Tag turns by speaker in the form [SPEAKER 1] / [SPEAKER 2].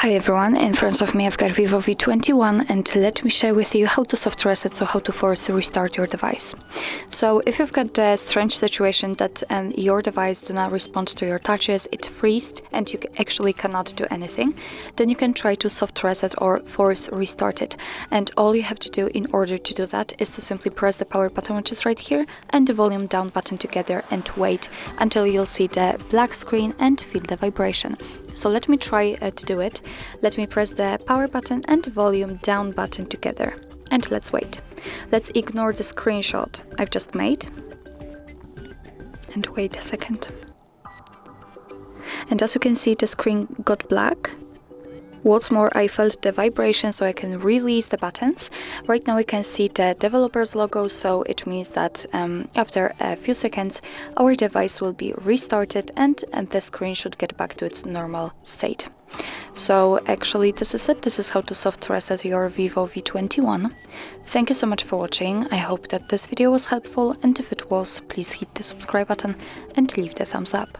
[SPEAKER 1] Hi everyone, in front of me I've got VIVO V21 and let me share with you how to soft reset, so how to force restart your device. So if you've got the strange situation that your device do not respond to your touches, it freezes and you actually cannot do anything, then you can try to soft reset or force restart it. And all you have to do in order to do that is to simply press the power button, which is right here, and the volume down button together and wait until you'll see the black screen and feel the vibration. So let me try to do it. Let me press the power button and the volume down button together. And let's wait. Let's ignore the screenshot I've just made. And wait a second. And as you can see, the screen got black. What's more, I felt the vibration, so I can release the buttons. Right now we can see the developer's logo, so it means that after a few seconds our device will be restarted and the screen should get back to its normal state. So actually this is it. This is how to soft reset your VIVO V21. Thank you so much for watching. I hope that this video was helpful, and if it was, please hit the subscribe button and leave the thumbs up.